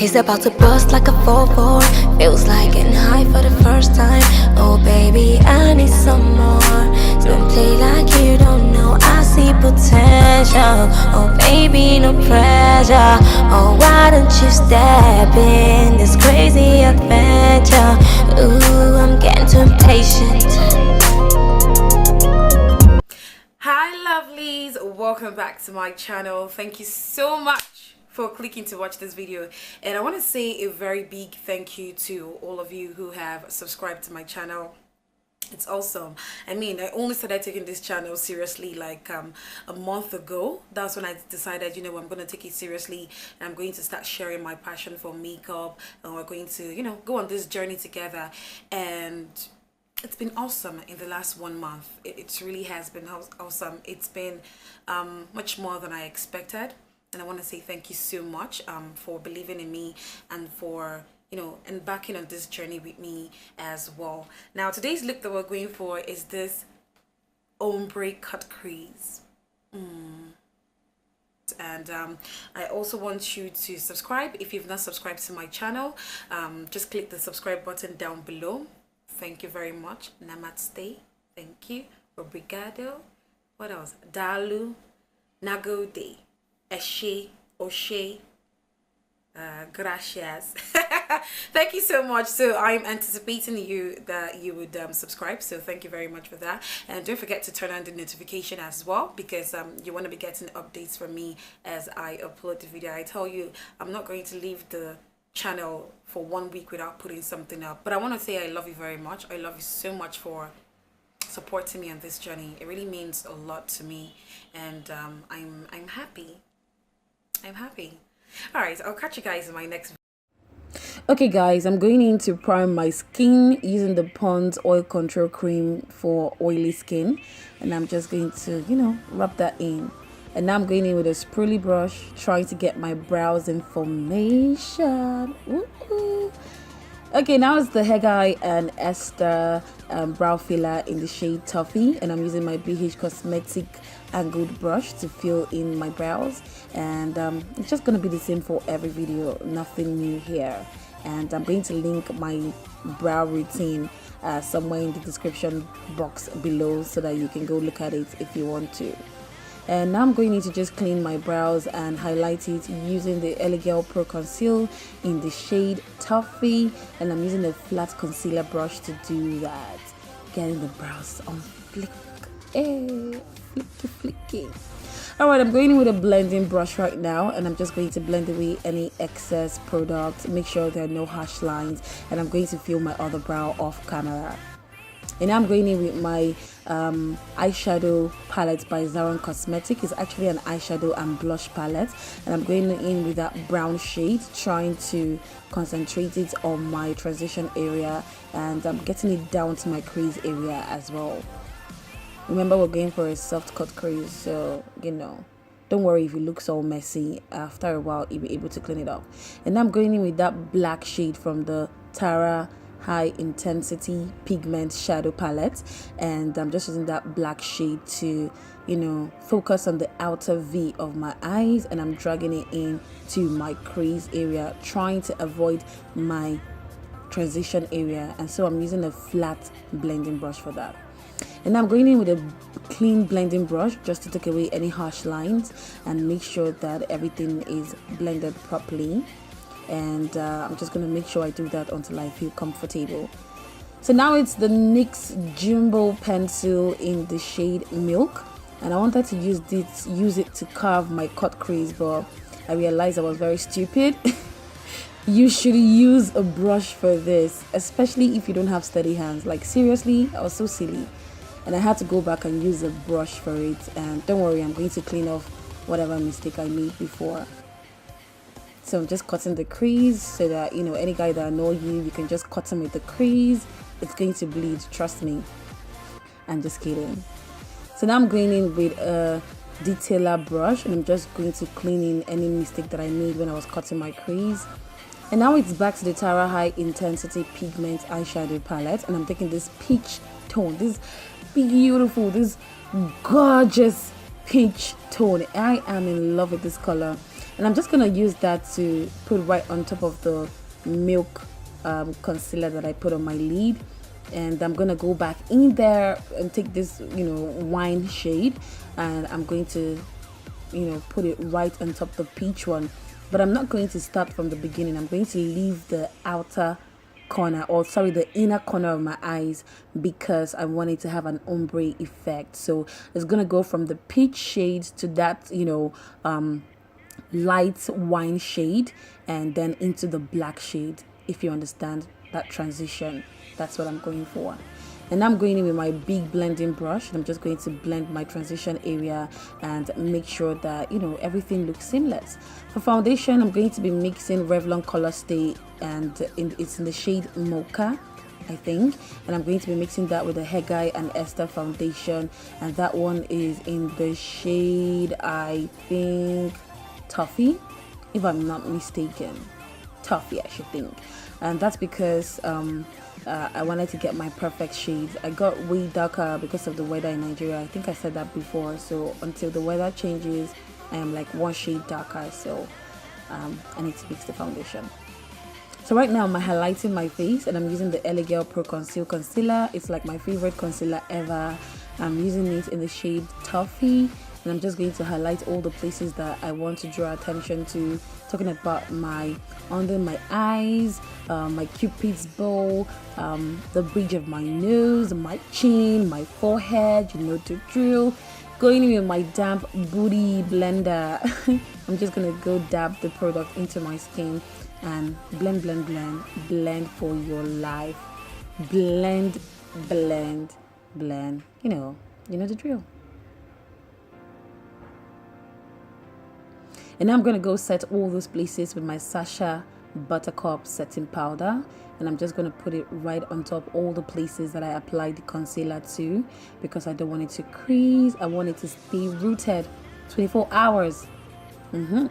He's about to bust like a 4-4. Feels like getting high for the first time. Oh baby, I need some more. Don't play like you don't know. I see potential. Oh baby, no pressure. Oh, why don't you step in this crazy adventure? Ooh, I'm getting too impatient. Hi lovelies, welcome back to my channel. Thank you so much for clicking to watch this video, and I want to say a very big thank you to all of you who have subscribed to my channel. It's awesome. I mean, I only started taking this channel seriously like a month ago. That's when I decided, you know, I'm going to take it seriously and I'm going to start sharing my passion for makeup, and we're going to, you know, go on this journey together. And it's been awesome in the last 1 month. It really has been awesome. It's been much more than I expected, and I want to say thank you so much for believing in me and for, you know, embarking on this journey with me as well. Now today's look that we're going for is this ombre cut crease. And I also want you to subscribe. If you've not subscribed to my channel, just click the subscribe button down below. Thank you very much. Namaste. Thank you. Obrigado. What else? Dalu. Nagode. Eshe. Oshe. Gracias. Thank you so much. So I'm anticipating that you would subscribe, so thank you very much for that. And don't forget to turn on the notification as well, because you want to be getting updates from me as I upload the video. I tell you, I'm not going to leave the channel for 1 week without putting something up. But I want to say I love you very much. I love you so much for supporting me on this journey. It really means a lot to me, and I'm happy. I'm happy. All right, I'll catch you guys in my next video. Okay guys, I'm going in to prime my skin using the Pond's oil control cream for oily skin, and I'm just going to, you know, rub that in. And now I'm going in with a spoolie brush, trying to get my brows in formation. Woo-hoo. Okay, now it's the Hegai and Esther brow filler in the shade Toffee, and I'm using my BH Cosmetic angled brush to fill in my brows. And it's just going to be the same for every video, nothing new here. And I'm going to link my brow routine somewhere in the description box below, so that you can go look at it if you want to. And now I'm going to just clean my brows and highlight it using the Elegel Pro Conceal in the shade Toffee, and I'm using a flat concealer brush to do that, getting the brows on flick. Hey, flicky. Alright, I'm going in with a blending brush right now, and I'm just going to blend away any excess product, make sure there are no harsh lines, and I'm going to fill my other brow off camera. And now I'm going in with my eyeshadow palette by Zaron Cosmetic. It's actually an eyeshadow and blush palette, and I'm going in with that brown shade, trying to concentrate it on my transition area, and I'm getting it down to my crease area as well. Remember, we're going for a soft cut crease, so, you know, don't worry if it looks all messy. After a while, you'll be able to clean it up. And now I'm going in with that black shade from the Tara High Intensity Pigment Shadow Palette, and I'm just using that black shade to, you know, focus on the outer V of my eyes, and I'm dragging it in to my crease area, trying to avoid my transition area. And so I'm using a flat blending brush for that. And I'm going in with a clean blending brush just to take away any harsh lines and make sure that everything is blended properly. And I'm just going to make sure I do that until I feel comfortable. So now it's the NYX Jumbo pencil in the shade Milk, and I wanted to use it to carve my cut crease, but I realized I was very stupid. You should use a brush for this, especially if you don't have steady hands. Like, seriously, I was so silly, and I had to go back and use a brush for it. And don't worry, I'm going to clean off whatever mistake I made before. So I'm just cutting the crease so that, you know, any guy that annoys you, you can just cut him with the crease. It's going to bleed, trust me. I'm just kidding. So now I'm going in with a detailer brush, and I'm just going to clean in any mistake that I made when I was cutting my crease. And now it's back to the Tara High Intensity Pigment Eyeshadow Palette, and I'm taking this peach tone, this beautiful, this gorgeous peach tone. I am in love with this color. And I'm just gonna use that to put right on top of the milk concealer that I put on my lid. And I'm gonna go back in there and take this, wine shade, and I'm going to, put it right on top of the peach one. But I'm not going to start from the beginning. I'm going to leave the outer corner, or sorry, the inner corner of my eyes, because I want it to have an ombre effect. So it's gonna go from the peach shade to that, light wine shade, and then into the black shade, if you understand that transition. That's what I'm going for. And I'm going in with my big blending brush, and I'm just going to blend my transition area and make sure that everything looks seamless. For foundation, I'm going to be mixing Revlon Color Stay, and it's in the shade Mocha, I think, and I'm going to be mixing that with the Hegai and Esther foundation, and that one is in the shade, I think, Toffee, if I'm not mistaken. Toffee, I should think. And that's because I wanted to get my perfect shades. I got way darker because of the weather in Nigeria. I think I said that before. So until the weather changes, I am like one shade darker. So I need to fix the foundation. So right now I'm highlighting my face, and I'm using the LA Girl Pro Conceal Concealer. It's like my favorite concealer ever. I'm using it in the shade Toffee, and I'm just going to highlight all the places that I want to draw attention to, talking about under my eyes, my cupid's bow, the bridge of my nose, my chin, my forehead, the drill. Going in with my damp booty blender, I'm just gonna go dab the product into my skin and blend, blend, blend, blend for your life. Blend, blend, blend. You know the drill. And now I'm going to go set all those places with my Sasha Buttercup setting powder, and I'm just going to put it right on top all the places that I applied the concealer to, because I don't want it to crease. I want it to stay rooted 24 hours. And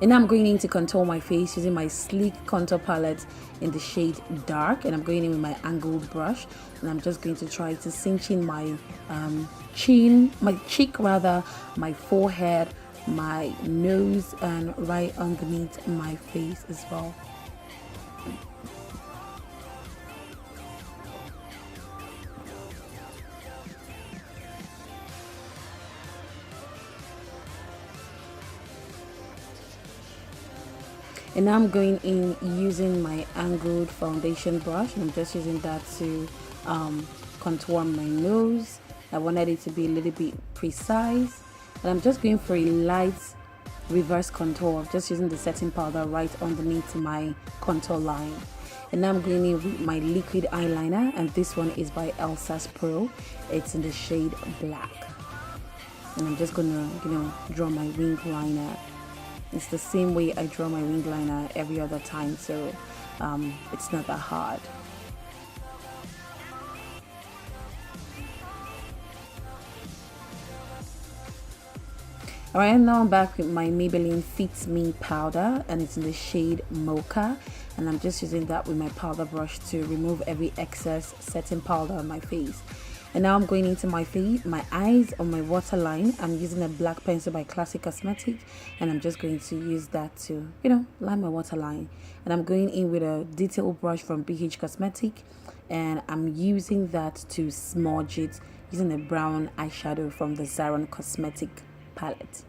now I'm going in to contour my face using my sleek contour palette in the shade Dark, and I'm going in with my angled brush, and I'm just going to try to cinch in my cheek, my forehead, my nose, and right underneath my face as well. And now I'm going in using my angled foundation brush, and I'm just using that to contour my nose. I wanted it to be a little bit precise, and I'm just going for a light reverse contour, just using the setting powder right underneath my contour line. And now I'm going in with my liquid eyeliner, and this one is by Elsa's Pro. It's in the shade Black, and I'm just gonna draw my wing liner. It's the same way I draw my wing liner every other time, so it's not that hard. Alright, now I'm back with my Maybelline Fits Me powder, and it's in the shade Mocha, and I'm just using that with my powder brush to remove every excess setting powder on my face. And now I'm going into my eyes on my waterline. I'm using a black pencil by Classic Cosmetic, and I'm just going to use that to, line my waterline. And I'm going in with a detail brush from BH Cosmetic, and I'm using that to smudge it using a brown eyeshadow from the Zaron Cosmetic palette.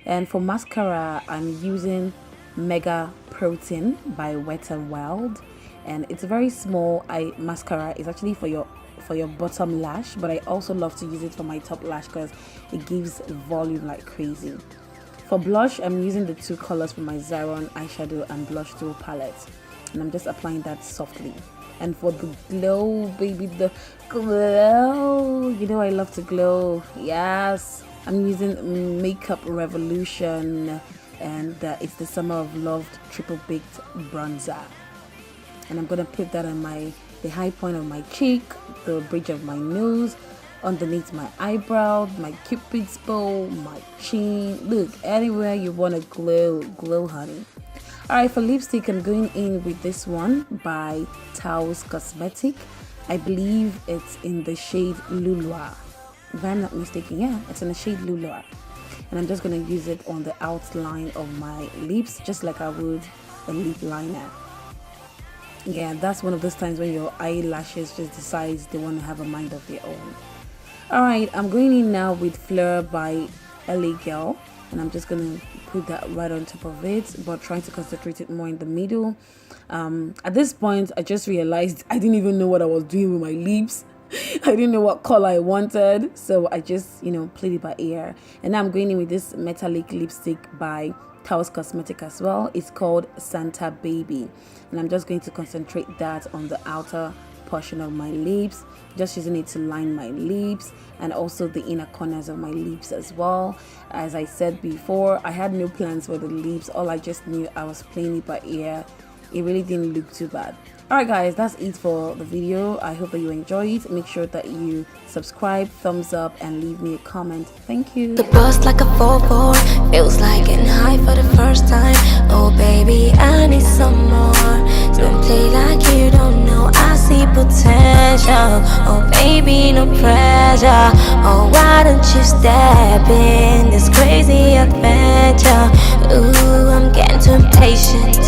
And for mascara, I'm using Mega Protein by Wet n Wild, and it's a very small mascara. It's actually for your bottom lash, but I also love to use it for my top lash because it gives volume like crazy. For blush, I'm using the two colors from my Zaron eyeshadow and blush duo palette, and I'm just applying that softly. And for the glow, baby, the glow, I love to glow. Yes, I'm using Makeup Revolution, and it's the Summer of Love Triple Baked Bronzer, and I'm gonna put that on the high point of my cheek, the bridge of my nose, underneath my eyebrow, my cupid's bow, my chin. Look, anywhere you want to glow, honey. Alright, for lipstick, I'm going in with this one by Taos Cosmetic. I believe it's in the shade Lulua. If I'm not mistaken, yeah, it's in the shade Lulua. and I'm just going to use it on the outline of my lips, just like I would a lip liner. Yeah, that's one of those times when your eyelashes just decides they want to have a mind of their own. Alright, I'm going in now with Fleur by LA Girl, and I'm just going to put that right on top of it, but trying to concentrate it more in the middle. At this point, I just realized I didn't even know what I was doing with my lips. I didn't know what color I wanted, so I just, played it by ear. And now I'm going in with this metallic lipstick by Taos Cosmetic as well. It's called Santa Baby, and I'm just going to concentrate that on the outer portion of my lips, just using it to line my lips and also the inner corners of my lips as well. As I said before, I had no plans for the lips. All I just knew, I was playing it by ear. It really didn't look too bad. Alright guys, that's it for the video. I hope that you enjoyed it. Make sure that you subscribe, thumbs up, and leave me a comment. Thank you. The bust like a 4-4, feels like getting high for the first time. Oh baby, I need some more. Don't play like you don't know, I see potential. Oh baby, no pressure. Oh, why don't you step in this crazy adventure? Ooh, I'm getting too impatient.